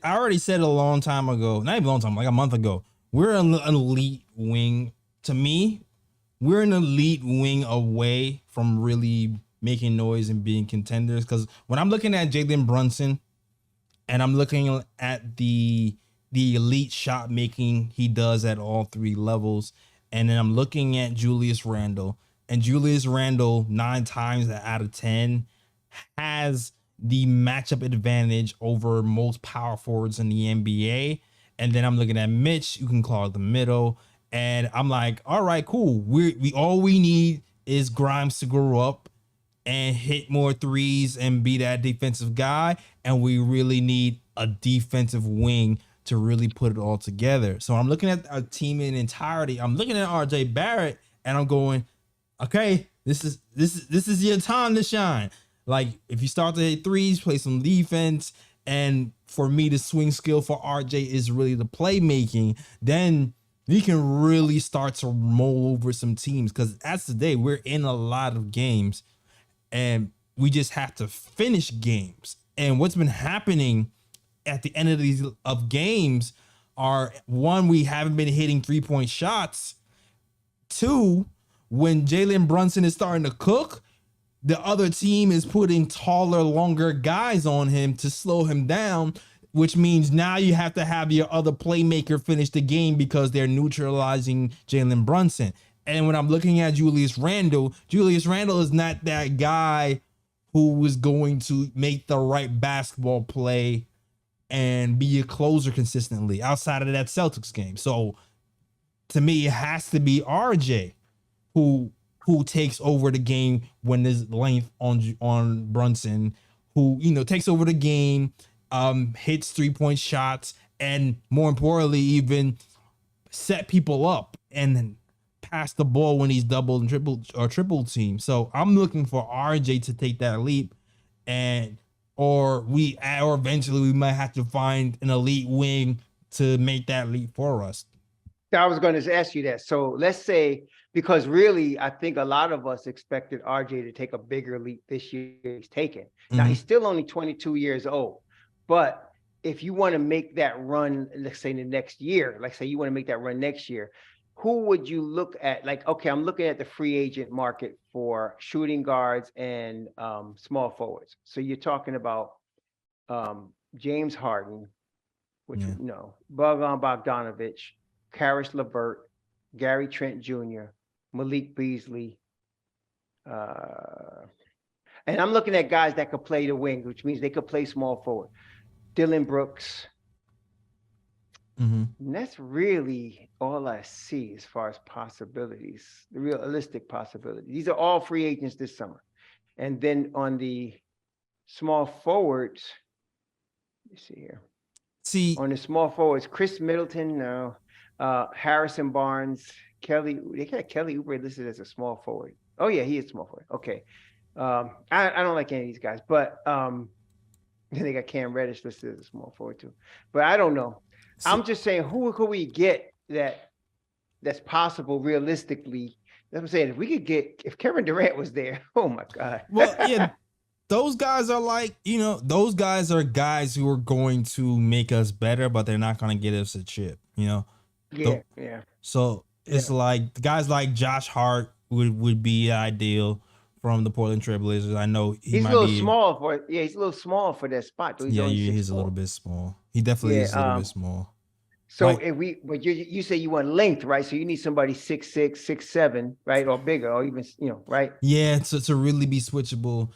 I already said it a long time ago, not even a long time, like a month ago. We're an elite wing. To me, we're an elite wing away from really making noise and being contenders. Because when I'm looking at Jalen Brunson and I'm looking at the elite shot making he does at all three levels, and then I'm looking at Julius Randle, and Julius Randle 9 times out of 10 has the matchup advantage over most power forwards in the NBA. And then I'm looking at Mitch, you can call it the middle, and I'm like, all right, cool. We all we need is Grimes to grow up and hit more threes and be that defensive guy, and we really need a defensive wing to really put it all together. So I'm looking at a team in entirety. I'm looking at RJ Barrett, and I'm going, okay, this is your time to shine. Like, if you start to hit threes, play some defense, and for me, the swing skill for RJ is really the playmaking, then we can really start to roll over some teams. Because as today, we're in a lot of games, and we just have to finish games. And what's been happening at the end of these games are, one, we haven't been hitting 3-point shots. Two, when Jalen Brunson is starting to cook, the other team is putting taller, longer guys on him to slow him down, which means now you have to have your other playmaker finish the game because they're neutralizing Jalen Brunson. And when I'm looking at Julius Randle is not that guy who is going to make the right basketball play and be a closer consistently outside of that Celtics game. So to me, it has to be RJ who takes over the game when there's length on Brunson, who, you know, takes over the game, hits 3-point shots, and more importantly, even set people up and then pass the ball when he's double and triple team. So I'm looking for RJ to take that leap, or eventually we might have to find an elite wing to make that leap for us. I was going to ask you that. So let's say, because really, I think a lot of us expected RJ to take a bigger leap this year. He's taken. Now, he's still only 22 years old. But if you want to make that run, let's say in the next year, like say you want to make that run next year, who would you look at? Like, okay, I'm looking at the free agent market for shooting guards and small forwards. So you're talking about James Harden, which you know, Bojan Bogdanovic, Karis LeVert, Gary Trent Jr., Malik Beasley. And I'm looking at guys that could play the wing, which means they could play small forward. Dylan Brooks. And that's really all I see as far as possibilities, the realistic possibilities. These are all free agents this summer. And then on the small forwards, let me see here. On the small forwards, Chris Middleton, no. Harrison Barnes, they got Kelly Oubre listed as a small forward. Oh yeah, he is small forward. Okay. I don't like any of these guys, but they got Cam Reddish listed as a small forward too. But I don't know. I'm just saying, who could we get that's possible realistically? That's what I'm saying. If we could get, if Kevin Durant was there, oh my God. Well, yeah, those guys are like, you know, those guys are guys who are going to make us better, but they're not going to get us a chip, you know? Yeah. So it's like guys like Josh Hart would be ideal from the Portland Trailblazers. I know he's a little small for he's a little small for that spot. Though. He's a little bit small. He definitely is a little bit small. So like, but you say you want length, right? So you need somebody 6'6", 6'7", right, or bigger, or even right? Yeah, to really be switchable.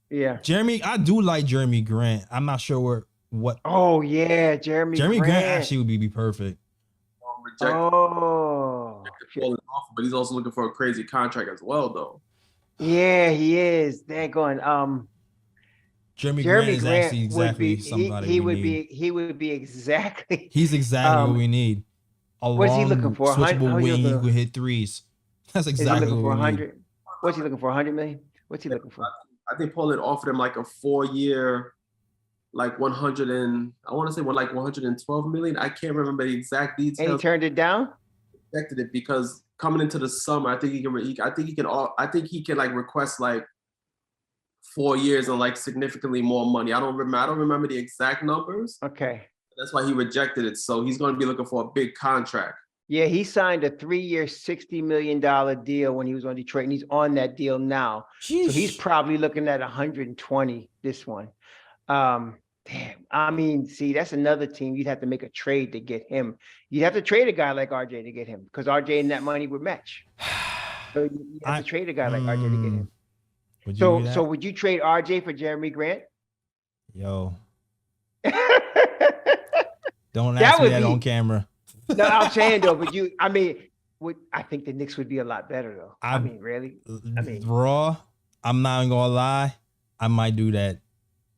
Yeah, I do like Jerami Grant. I'm not sure what. Oh yeah, Jerami Grant actually would be perfect. Oh, but he's also looking for a crazy contract as well, though. Yeah, he is. They're going. Jerami Grant is actually exactly somebody he would be exactly. He's exactly what we need. What's he looking for? Switchable wing who could hit threes. That's exactly what we need. What's he looking for? 100 million? What's he looking for? I think Portland offered him like a 4-year, like 100 and I want to say like 112 million. I can't remember the exact details. And he turned it down. Rejected it because coming into the summer, I think he can like request like 4 years and like significantly more money. I don't remember the exact numbers. Okay. That's why he rejected it. So he's going to be looking for a big contract. Yeah, he signed a 3-year, $60 million deal when he was on Detroit, and he's on that deal now. Sheesh. So he's probably looking at 120 this one. Damn. I mean, see, that's another team. You'd have to make a trade to get him. You'd have to trade a guy like RJ to get him because RJ and that money would match. So you have to trade a guy like RJ to get him. So would you trade RJ for Jerami Grant? Yo. Don't ask me that on camera. No, I'm saying though, but I think the Knicks would be a lot better though. I mean, really? Raw, I'm not gonna lie. I might do that.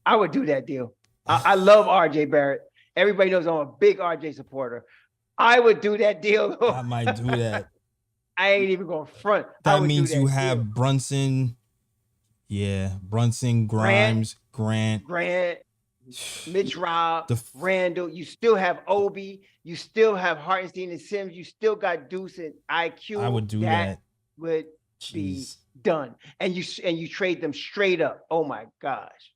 I would do that deal. I love RJ Barrett. Everybody knows I'm a big RJ supporter. I would do that deal. I might do that. I ain't even going front. That means you have Brunson. Yeah, Brunson, Grimes, Grant, Mitch Robb, Randall. You still have Obi. You still have Hartenstein and Sims. You still got Deuce and IQ. I would do that. Would be done. And you trade them straight up. Oh my gosh.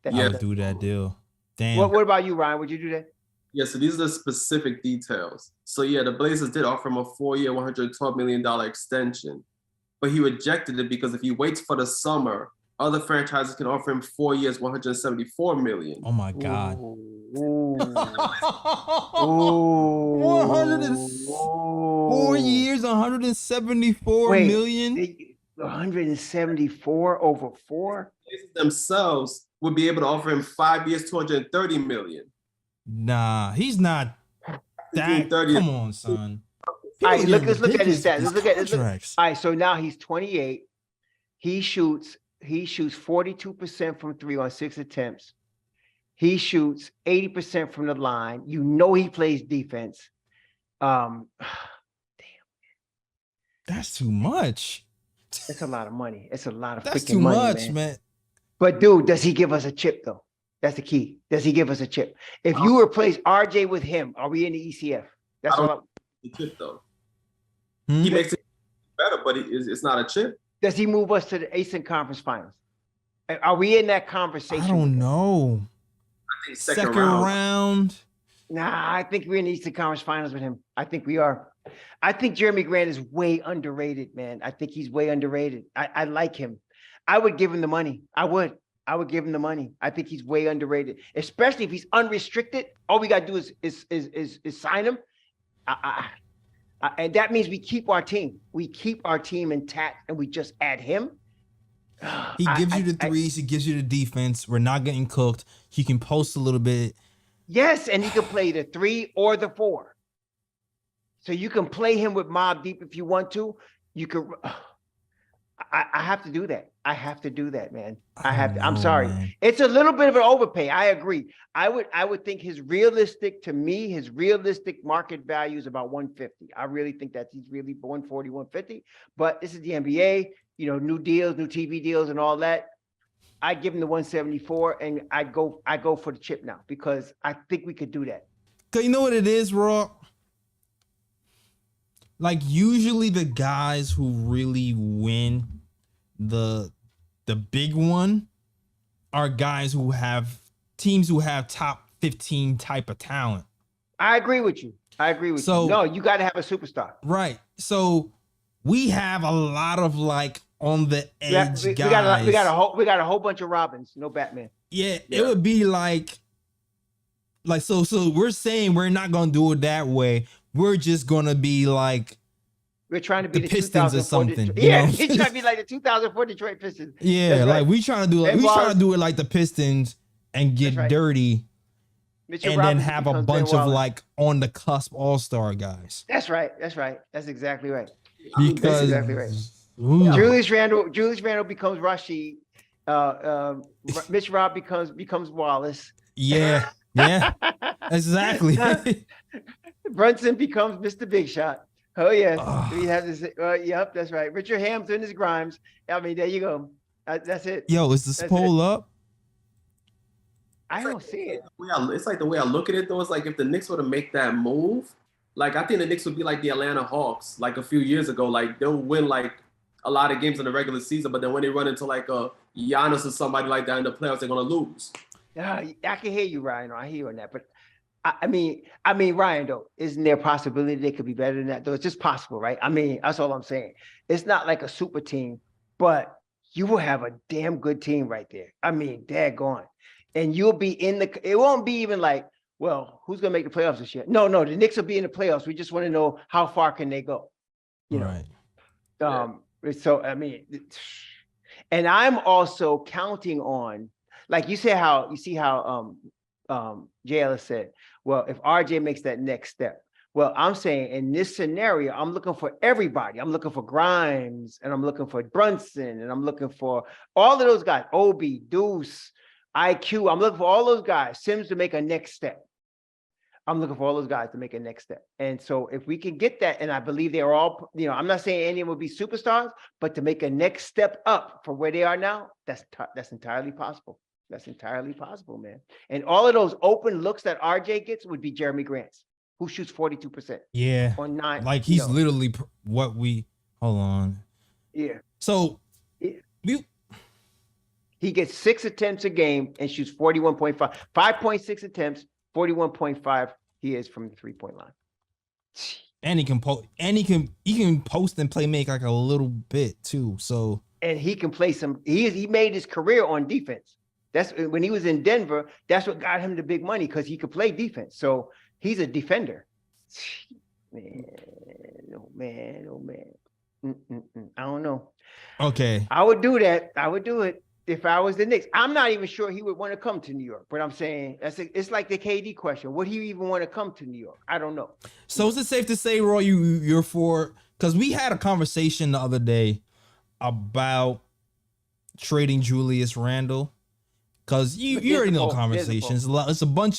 I would do that deal. Damn. What about you, Ryan? Would you do that? Yeah, so these are the specific details. So yeah, the Blazers did offer him a 4-year, $112 million extension, but he rejected it because if he waits for the summer, other franchises can offer him 4 years, $174 million. Oh my God. Ooh. 4 years, $174 million. 174 over 4. Themselves would be able to offer him 5 years, $230 million. Nah, he's not that. Come on, son. All right, let's look at his stats. All right, so now he's 28. He shoots 42% from 3 on 6 attempts. He shoots 80% from the line. You know he plays defense. Damn. That's too much. That's a lot of money. It's a lot of That's freaking too money, much, man. But dude, does he give us a chip though? That's the key. Does he give us a chip? If you replace RJ with him, are we in the ECF? That's all. The chip though. He makes it better, but it's not a chip. Does he move us to the Eastern Conference Finals? Are we in that conversation? I don't know. I think second round. Nah, I think we're in the Eastern Conference Finals with him. I think we are. I think Jerami Grant is way underrated, man. I think he's way underrated. I like him. I would give him the money. I would give him the money. I think he's way underrated, especially if he's unrestricted. All we got to do is sign him. And that means we keep our team. We keep our team intact and we just add him. He gives you the threes. He gives you the defense. We're not getting cooked. He can post a little bit. Yes, and he can play the 3 or the 4. So you can play him with Mob Deep if you want to. You could. I have to do that. I have to do that, man. I have to. I'm sorry. Man. It's a little bit of an overpay. I agree. I would think his realistic market value is about 150. I really think that he's really 140, 150. But this is the NBA, new deals, new TV deals and all that. I give him the 174 and I go for the chip now because I think we could do that. Cause you know what it is, Raw? Like usually the guys who really win the big one are guys who have teams who have top 15 type of talent. I agree with you. No, you got to have a superstar. Right. So we have a lot of like on the edge guys. We got a whole bunch of Robins, no Batman. Yeah, it would be like so we're saying we're not gonna do it that way. We're just gonna be like we're trying to be the Pistons or something. Yeah, we're trying to be like the 2004 Detroit Pistons. Yeah, that's like right. we trying to do it like the Pistons and get dirty, Mitchell and Robinson then have a bunch of like on the cusp all-star guys. That's right. That's exactly right. Because that's exactly right. Julius Randle becomes Rashid. Mitch Robb becomes Wallace. Yeah, exactly. Brunson becomes Mr. Big Shot. Oh yes, we have this. Yep, that's right. Richard Hampton is Grimes. I mean, there you go. That's it. Yo, is the poll up? I don't see it. It's like the way I look at it though. It's like if the Knicks were to make that move, like I think the Knicks would be like the Atlanta Hawks, like a few years ago. Like they'll win like a lot of games in the regular season, but then when they run into like a Giannis or somebody like that in the playoffs, they're gonna lose. I can hear you, Ryan. I hear you on that, but I mean, Ryan, though, isn't there a possibility they could be better than that? Though it's just possible, right? I mean, that's all I'm saying. It's not like a super team, but you will have a damn good team right there. I mean, daggone. And you'll be it won't be even like, well, who's gonna make the playoffs this year? No, the Knicks will be in the playoffs. We just want to know how far can they go. You know. Right. So I mean, and I'm also counting on, like you see how Jay Ellis said, well, if RJ makes that next step, well, I'm saying in this scenario, I'm looking for everybody. I'm looking for Grimes, and I'm looking for Brunson, and I'm looking for all of those guys, Obi, Deuce, IQ. I'm looking for all those guys, Sims, to make a next step. I'm looking for all those guys to make a next step. And so if we can get that, and I believe they're all, I'm not saying any of them will be superstars, but to make a next step up from where they are now, that's entirely possible. That's entirely possible, man. And all of those open looks that RJ gets would be Jerami Grant's, who shoots 42%. Yeah. On 9. Like he's literally what we, hold on. Yeah. So he gets 6 attempts a game and shoots 41.5, 5.6 attempts, 41.5 he is from the 3-point line. And he can post, he can post and play make like a little bit too. So, and he can play some, he made his career on defense. That's when he was in Denver, that's what got him the big money, because he could play defense. So he's a defender. Man, oh man. I don't know. Okay. I would do that. I would do it if I was the Knicks. I'm not even sure he would want to come to New York, but I'm saying it's like the KD question. Would he even want to come to New York? I don't know. So is it safe to say, Roy, you're for, because we had a conversation the other day about trading Julius Randle, because you already know conversations. It's a bunch